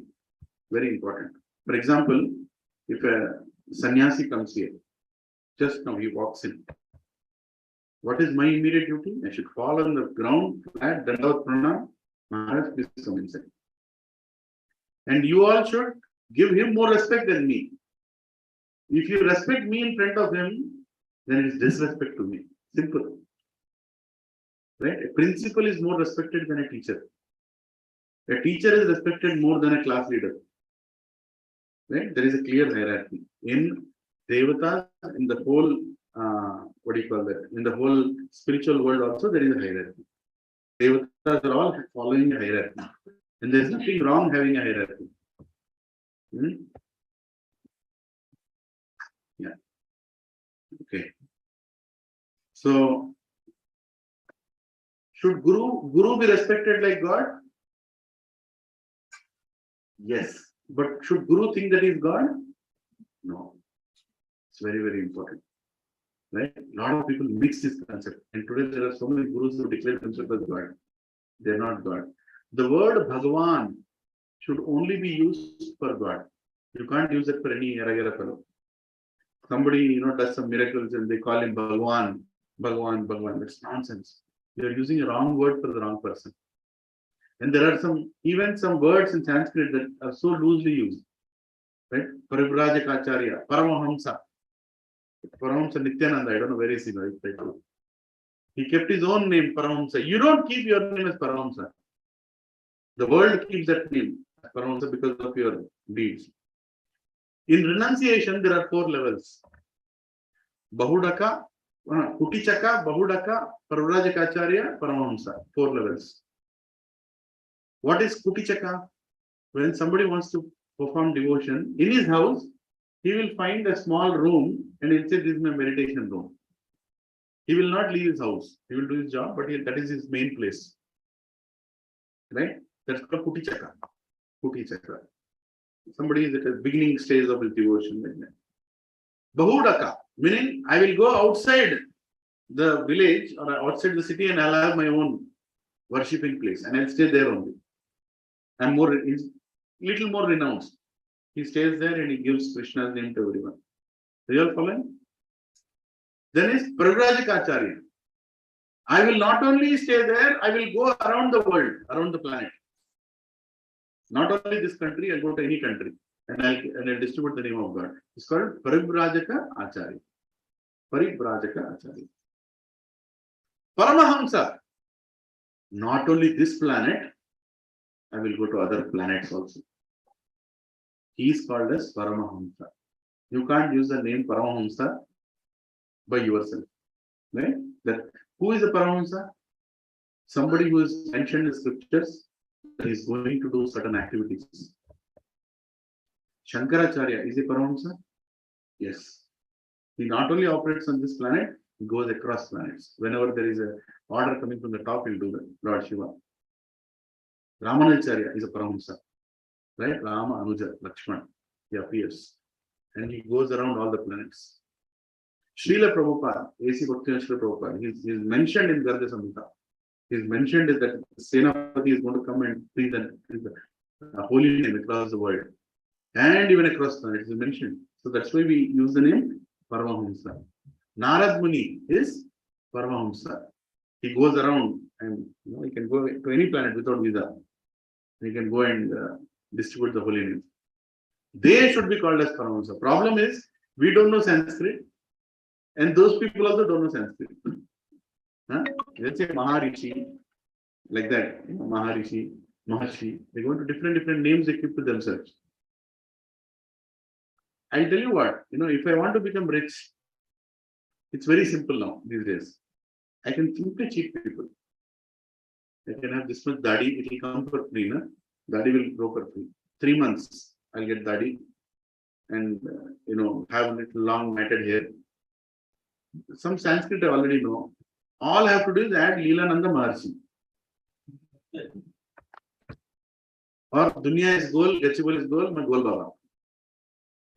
Very important. For example, if a sannyasi comes here, just now he walks in. What is my immediate duty? I should fall on the ground, flat, dandavat pranam, Maharaj, please come inside. And you all should give him more respect than me. If you respect me in front of him, then it is disrespect to me. Simple. Right? A principal is more respected than a teacher. A teacher is respected more than a class leader. Right? There is a clear hierarchy. In Devata, in the whole, what do you call that? In the whole spiritual world also, there is a hierarchy. Devatas are all following a hierarchy. And there is nothing wrong having a hierarchy. Yeah. Okay. So, should Guru be respected like God? Yes. But should Guru think that he is God? No. It's very, very important. Right? A lot of people mix this concept. And today there are so many Gurus who declare themselves as God. They're not God. The word Bhagavan should only be used for God. You can't use it for any Yaragara fellow. Somebody, does some miracles and they call him Bhagavan, Bhagavan, Bhagavan. That's nonsense. You're using a wrong word for the wrong person. And there are even some words in Sanskrit that are so loosely used. Right? Parivrajaka, Paramahamsa. Paramahamsa Nityananda, I don't know where is he now. He kept his own name, Paramahamsa. You don't keep your name as Paramahamsa. The world keeps that name as Paramahamsa because of your deeds. In renunciation, there are 4 levels. Bahudaka, Kutichaka, Bahudaka, Parivrajaka, Paramahamsa. 4 levels. What is Kutichaka? When somebody wants to perform devotion in his house, he will find a small room and he'll say, this is my meditation room. He will not leave his house. He will do his job, but that is his main place. Right? That's called Kutichaka. Kutichaka. Somebody is at the beginning stage of his devotion. Like that. Bahudaka, meaning I will go outside the village or outside the city and I'll have my own worshipping place and I'll stay there only. I'm little more renounced. He stays there and he gives Krishna's name to everyone. Are you all following? Then is Parivrajaka. I will not only stay there, I will go around the world, around the planet. Not only this country, I'll go to any country and I'll distribute the name of God. It's called Parivrajaka Acharya. Parivrajaka Acharya. Paramahamsa. Not only this planet, I will go to other planets also. He is called as Paramahamsa. You can't use the name Paramahamsa by yourself. Right? Who is a Paramahamsa? Somebody who is mentioned in the scriptures that is going to do certain activities. Shankaracharya is a Paramahamsa? Yes. He not only operates on this planet, he goes across planets. Whenever there is an order coming from the top, he'll do that. Lord Shiva. Ramanacharya is a Paramahamsa. Right? Rama, Anuja, Lakshman. He appears. And he goes around all the planets. Srila Prabhupada, A.C. Bhaktivinoda Srila Prabhupada, he is mentioned in Garga Samhita. He is mentioned is that Senapati is going to come and preach the holy name across the world. And even across the planets is mentioned. So that's why we use the name Paramahamsa. Narad Muni is Paramahamsa. He goes around and he can go to any planet without visa. He can go and distribute the holy name. They should be called as Paramahamsa. Problem is, we don't know Sanskrit, and those people also don't know Sanskrit. Let's say Maharishi, like that. Maharishi, Maharshi. They go into different names they keep to themselves. I'll tell you what, if I want to become rich, it's very simple now these days. I can simply cheat people. I can have this much dadi, it will come for free. Dadi will grow for free. 3 months, I'll get dadi and, have a little long matted hair. Some Sanskrit I already know. All I have to do is add Lilananda Maharshi. Or Dunya is goal, Gachibowli is goal, my goal Baba.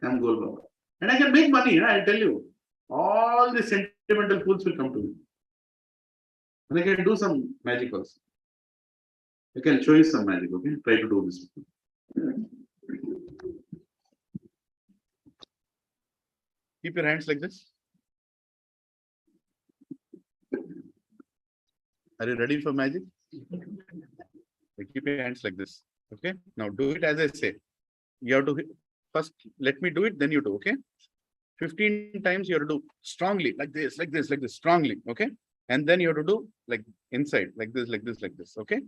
I'm goal Baba. And I can make money, I'll tell you. All the sentimental fools will come to me. And I can do some magic also. I can show you some magic, okay? Try to do this. Keep your hands like this. Are you ready for magic? Keep your hands like this. Okay. Now do it as I say. You have to first let me do it, then you do. Okay. 15 times you have to do strongly, like this, like this, like this, strongly. Okay. And then you have to do like inside, like this, like this, like this. Okay.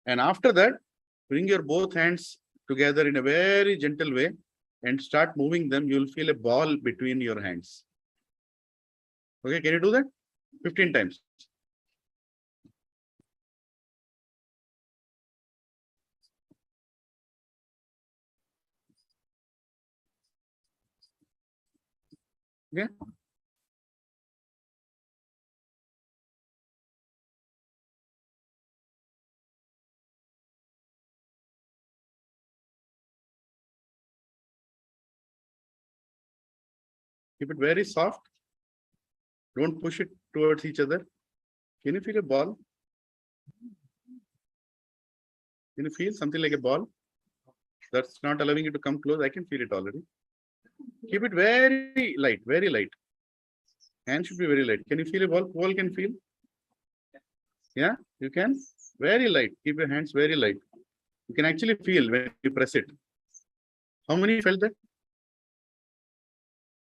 And after that, bring your both hands together in a very gentle way and start moving them. You'll feel a ball between your hands. Okay. Can you do that? 15 times. Okay. Keep it very soft. Don't push it towards each other. Can you feel a ball? Can you feel something like a ball? That's not allowing you to come close. I can feel it already. Keep it very light, very light. Hand should be very light. Can you feel a ball? Ball can feel? Yeah, you can? Very light. Keep your hands very light. You can actually feel when you press it. How many felt that?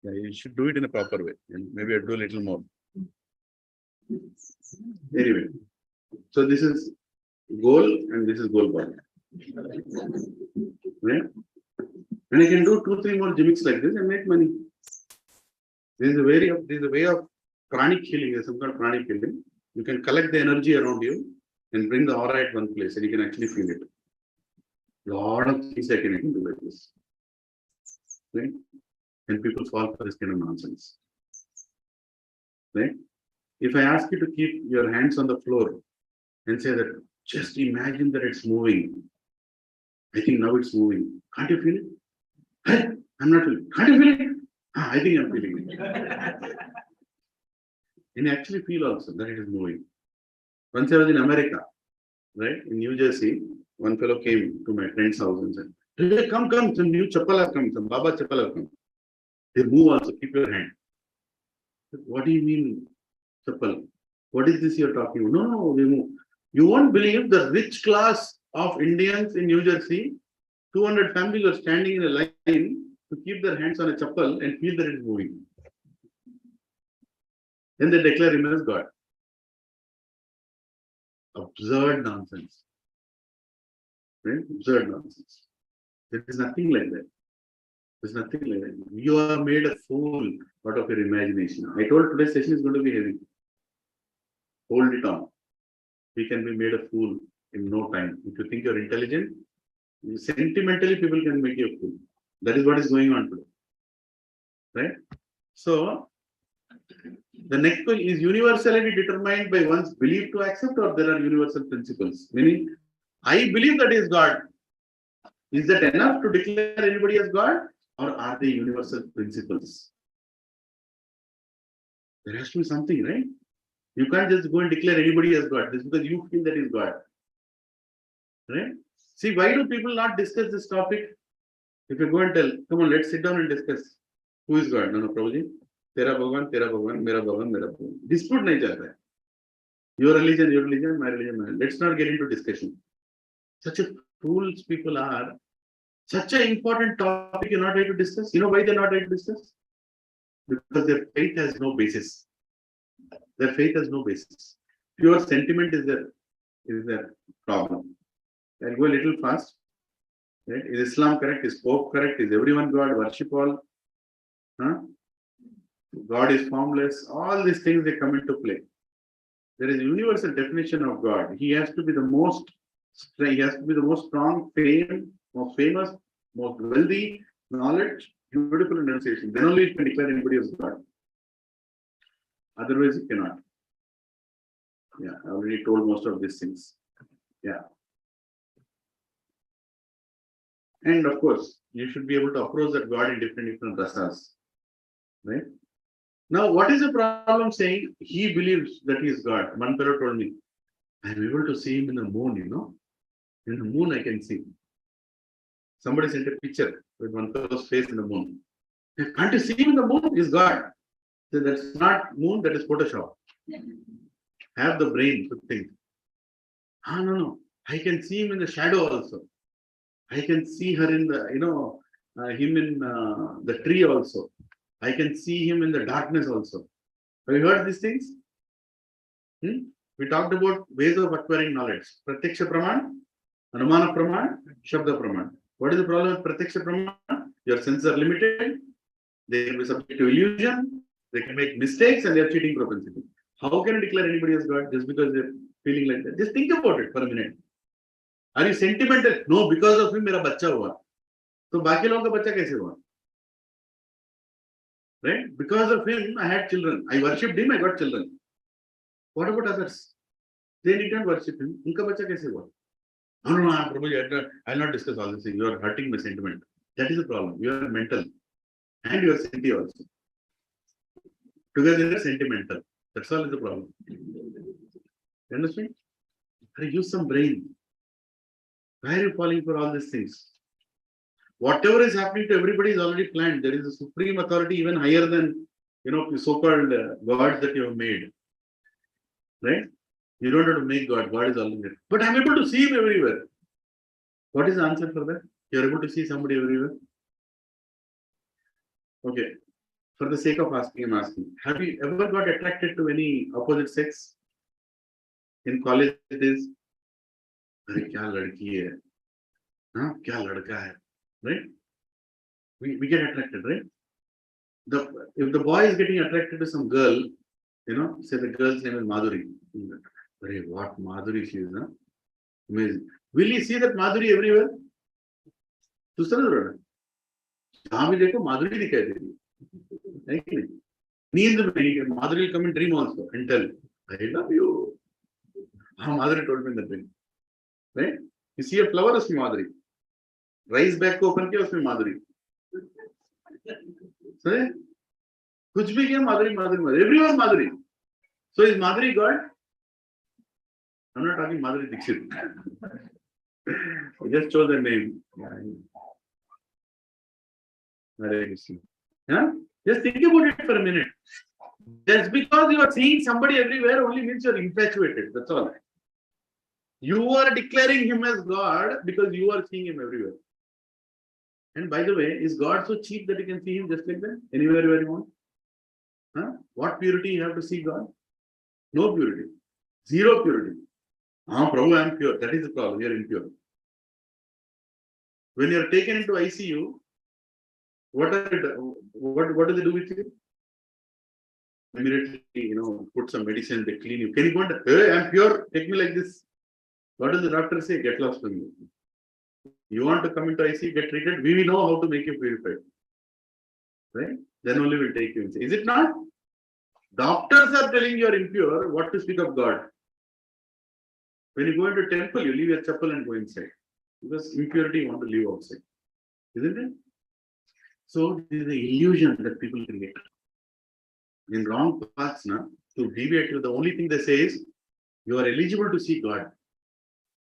Yeah, you should do it in a proper way. And maybe I'll do a little more. Anyway, so this is goal and this is goal ball. Right? And I can do 2-3 more gimmicks like this and make money. There is a way of pranic healing. There's some kind of pranic healing. You can collect the energy around you and bring the aura at one place, and you can actually feel it. A lot of things I can do like this. Right? And people fall for this kind of nonsense. Right? If I ask you to keep your hands on the floor and say that, just imagine that it's moving. I think now it's moving. Can't you feel it? Hey, I'm not feeling it. Can't you feel it? I think I'm feeling it. And I actually feel also that it is moving. Once I was in America, right, in New Jersey, one fellow came to my friend's house and said, hey, come, some new chappal have come, some Baba chappal have come. They move also, keep your hand. What do you mean, chappal? What is this you're talking about? No, they move. You won't believe the rich class of Indians in New Jersey, 200 families are standing in a line to keep their hands on a chappal and feel that it is moving. Then they declare him as God. Absurd nonsense. Right? Absurd nonsense. There is nothing like that. There's nothing like that. You are made a fool out of your imagination. I told today's session is going to be heavy. Hold it on. We can be made a fool in no time. If you think you're intelligent, sentimentally people can make you a fool. That is what is going on today. Right? So, the next question is universality determined by one's belief to accept, or there are universal principles? Meaning, I believe that is God. Is that enough to declare anybody as God? Or are they universal principles? There has to be something, right? You can't just go and declare anybody as God just because you feel that is God. Right? See, why do people not discuss this topic? If you go and tell, come on, let's sit down and discuss. Who is God? No, Prabhuji. Tera Bhagwan, Mera Bhagwan, Mera Bhagwan. Dispute nahi chahta hai. Your religion, my religion, my religion. Let's not get into discussion. Such a fools people are. Such an important topic you're not ready to discuss. You know why they're not ready to discuss? Because their faith has no basis. Their faith has no basis. Pure sentiment is their problem. I'll go a little fast. Right? Is Islam correct? Is Pope correct? Is everyone God? Worship all? Huh? God is formless. All these things, they come into play. There is a universal definition of God. He has to be the most strong, most famous, most wealthy, knowledge, beautiful enunciation. Then only you can declare anybody as God. Otherwise, you cannot. Yeah, I already told most of these things. Yeah. And of course, you should be able to approach that God in different rasas. Right? Now, what is the problem saying he believes that he is God? One fellow told me, I'm able to see him in the moon, In the moon, I can see. Somebody sent a picture with one fellow's face in the moon. Can't you see him in the moon? He's God. So that's not moon, that is Photoshop. Have the brain to think. No. I can see him in the shadow also. I can see her in the, him in the tree also. I can see him in the darkness also. Have you heard these things? We talked about ways of acquiring knowledge. Pratyaksha Praman, Anumana Praman, Shabda Praman. What is the problem with Pratyaksha Praman? Your senses are limited. They can be subject to illusion. They can make mistakes and they are cheating propensity. How can you declare anybody as God just because they're feeling like that? Just think about it for a minute. Are you sentimental? No, because of him, मेरा बच्चा हुआ. तो बाकी लोगों का बच्चा कैसे हुआ? Right? Because of him, I had children. I worshipped him, I got children. What about others? They didn't worship him. उनका बच्चा कैसे हुआ? No, Prabhu, I'll not discuss all this thing. You are hurting my sentiment. That is the problem. You are mental. And you are senti also. Together they are sentimental. That's all is the problem. You understand? Use some brain. Why are you falling for all these things? Whatever is happening to everybody is already planned. There is a supreme authority even higher than so-called gods that you have made. Right? You don't have to make God. God is already there. But I'm able to see him everywhere. What is the answer for that? You're able to see somebody everywhere? Okay. For the sake of asking, I'm asking. Have you ever got attracted to any opposite sex? In college it is, kya ladki hai? Kya ladka hai? Right? We get attracted, right? If the boy is getting attracted to some girl, say the girl's name is Madhuri. What Madhuri she is, huh? Amazing. Will you see that Madhuri everywhere? जहां भी देखो माधुरी दिखाई दे रही है नींद में माधुरी will come in dream also and tell I love you. Madhuri told me in the dream, right? You see a flower, उसमें माधुरी. Rice bag को open किया, उसमें माधुरी. So कुछ भी किया माधुरी. Everyone Madhuri. So is Madhuri God? I'm not talking Madhuri Dixit. I just chose the name. Yeah? Just think about it for a minute. Just because you are seeing somebody everywhere only means you're infatuated. That's all. You are declaring him as God because you are seeing him everywhere. And by the way, is God so cheap that you can see him just like that? Anywhere where you want? What purity you have to see God? No purity. Zero purity. Prabhu, I am pure. That is the problem. You are impure. When you are taken into ICU, what do they do with you? Immediately, put some medicine, they clean you. Can you go and, hey, I'm pure, take me like this. What does the doctor say? Get lost from you. You want to come into ICU, get treated, we will know how to make you purified. Right? Then only we'll take you inside. Is it not? Doctors are telling you are impure, what to speak of God? When you go into temple, you leave your chapel and go inside. Because impurity you want to leave outside. Isn't it? So this is the illusion that people create. In wrong paths, to deviate, the only thing they say is, you are eligible to see God.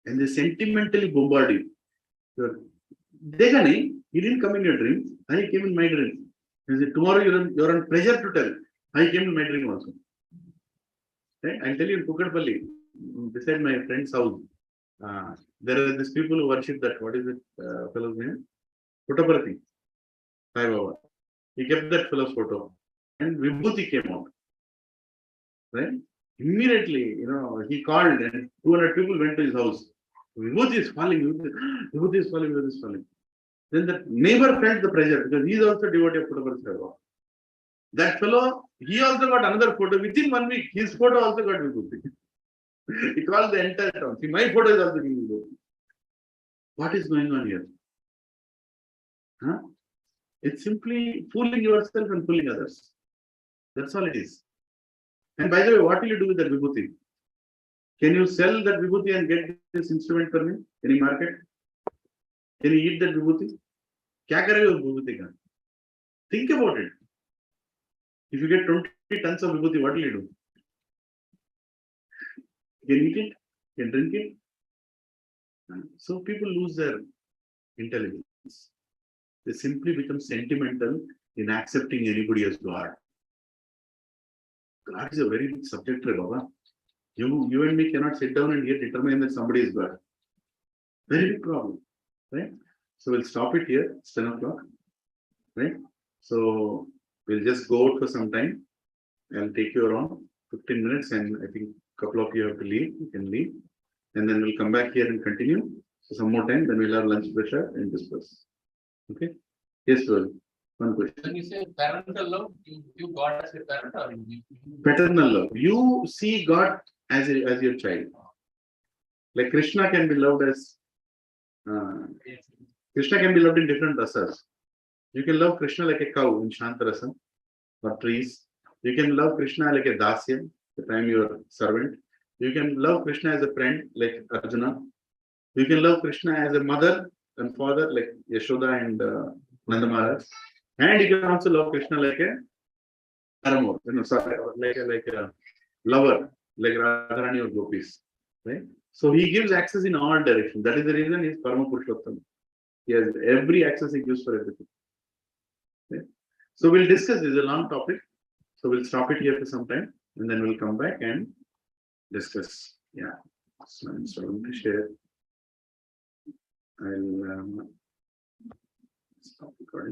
And they sentimentally bombard you. He didn't come in your dream. I came in my dream. Tomorrow you're on pressure to tell. I came in my dream also. Right? I'll tell you in Kukatpalli, beside my friend's house, there are these people who worship that. What is it, fellow's name? Puttaparthi. Sai Baba. He kept that fellow's photo. And Vibhuti came out. Right? Immediately, he called and 200 people went to his house. Vibhuti is falling. Vibhuti is falling. Vibhuti is falling. Then the neighbor felt the pressure because he is also devotee of Puttaparthi Sai Baba. That fellow, he also got another photo. Within 1 week, his photo also got Vibhuti. He called the entire town. See, my photo is also being Vibhuti. What is going on here? It's simply fooling yourself and fooling others. That's all it is. And by the way, what will you do with that Vibhuti? Can you sell that Vibhuti and get this instrument for me? Any market? Can you eat that vibhuti? Kya karega us vibhuti ka? Think about it. If you get 20 tons of vibhuti, what will you do? You can eat it, you can drink it. So people lose their intelligence. They simply become sentimental in accepting anybody as God. God is a very big subject, Baba. You and me cannot sit down and yet determine that somebody is God. Very big problem, right? So we'll stop it here. It's 10 o'clock, right? So we'll just go out for some time. I'll take you around 15 minutes, and I think a couple of you have to leave. You can leave, and then we'll come back here and continue. So some more time, then we'll have lunch pressure and discuss. Okay? Yes, well, one question. When you say parental love, you God as a parent or Paternal love. You see God as your child. Like Krishna can be loved as Krishna can be loved in different rasas. You can love Krishna like a cow in Shantarasa or trees. You can love Krishna like a dasya, the time you are servant. You can love Krishna as a friend like Arjuna. You can love Krishna as a mother and father like Yashoda and Nanda Maharaj. And you can also love Krishna like a paramour, like a lover, like Radharani or Gopis. Right? So he gives access in all directions. That is the reason he is Parama Purushottam. He has every access he gives for everything. Okay? So we'll discuss. This is a long topic. So we'll stop it here for some time, and then we'll come back and discuss. Yeah. So I'm starting to share. I'll stop recording.